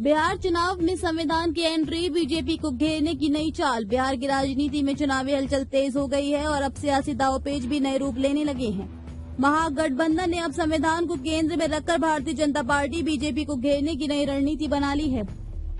बिहार चुनाव में संविधान की एंट्री, बीजेपी को घेरने की नई चाल। बिहार की राजनीति में चुनावी हलचल तेज हो गई है और अब सियासी दांवपेच भी नए रूप लेने लगे हैं। महागठबंधन ने अब संविधान को केंद्र में रखकर भारतीय जनता पार्टी बीजेपी को घेरने की नई रणनीति बना ली है।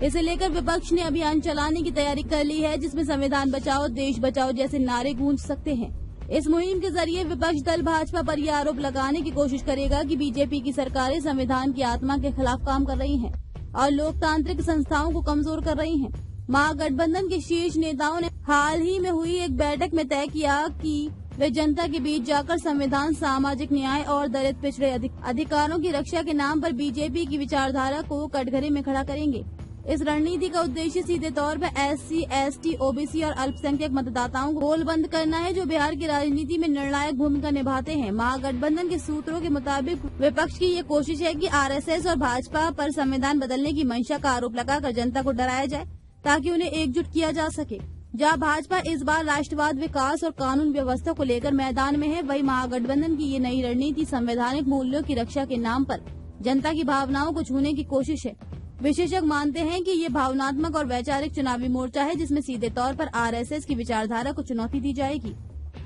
इसे लेकर विपक्ष ने अभियान चलाने की तैयारी कर ली है, जिसमें संविधान बचाओ, देश बचाओ जैसे नारे गूंज सकते हैं। इस मुहिम के जरिए विपक्ष दल भाजपा पर यह आरोप लगाने की कोशिश करेगा कि बीजेपी की सरकारें संविधान की आत्मा के खिलाफ काम कर रही हैं और लोकतांत्रिक संस्थाओं को कमजोर कर रही हैं। महागठबंधन के शीर्ष नेताओं ने हाल ही में हुई एक बैठक में तय किया कि वे जनता के बीच जाकर संविधान, सामाजिक न्याय और दलित पिछड़े अधिकारों की रक्षा के नाम पर बीजेपी की विचारधारा को कटघरे में खड़ा करेंगे। इस रणनीति का उद्देश्य सीधे तौर पर एससी, एसटी, ओबीसी और अल्पसंख्यक मतदाताओं को गोलबंद करना है, जो बिहार की राजनीति में निर्णायक भूमिका निभाते हैं। महागठबंधन के सूत्रों के मुताबिक विपक्ष की ये कोशिश है कि आरएसएस और भाजपा पर संविधान बदलने की मंशा का आरोप लगाकर जनता को डराया जाए, ताकि उन्हें एकजुट किया जा सके। जहां भाजपा इस बार राष्ट्रवाद, विकास और कानून व्यवस्था को लेकर मैदान में है, वहीं महागठबंधन की ये नई रणनीति संवैधानिक मूल्यों की रक्षा के नाम पर जनता की भावनाओं को छूने की कोशिश है। विशेषज्ञ मानते हैं कि ये भावनात्मक और वैचारिक चुनावी मोर्चा है, जिसमें सीधे तौर पर आरएसएस की विचारधारा को चुनौती दी जाएगी।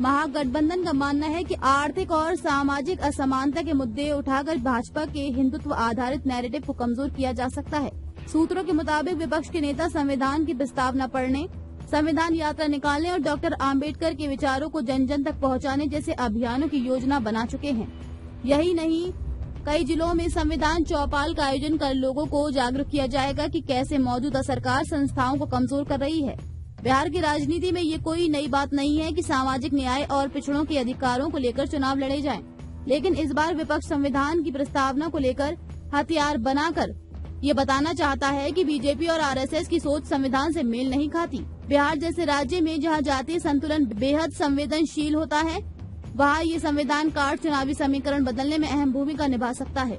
महागठबंधन का मानना है कि आर्थिक और सामाजिक असमानता के मुद्दे उठाकर भाजपा के हिंदुत्व आधारित नैरेटिव को कमजोर किया जा सकता है। सूत्रों के मुताबिक विपक्ष के नेता संविधान की प्रस्तावना पढ़ने, संविधान यात्रा निकालने और डॉक्टर आम्बेडकर के विचारों को जन जन तक पहुंचाने जैसे अभियानों की योजना बना चुके हैं। यही नहीं, कई जिलों में संविधान चौपाल का आयोजन कर लोगों को जागरूक किया जाएगा कि कैसे मौजूदा सरकार संस्थाओं को कमजोर कर रही है। बिहार की राजनीति में ये कोई नई बात नहीं है कि सामाजिक न्याय और पिछड़ों के अधिकारों को लेकर चुनाव लड़े जाएं, लेकिन इस बार विपक्ष संविधान की प्रस्तावना को लेकर हथियार बनाकर ये बताना चाहता है कि बीजेपी और आरएसएस की सोच संविधान से मेल नहीं खाती। बिहार जैसे राज्य में जहां जातीय संतुलन बेहद संवेदनशील होता है, वहाँ ये संविधान कार्ड चुनावी समीकरण बदलने में अहम भूमिका निभा सकता है।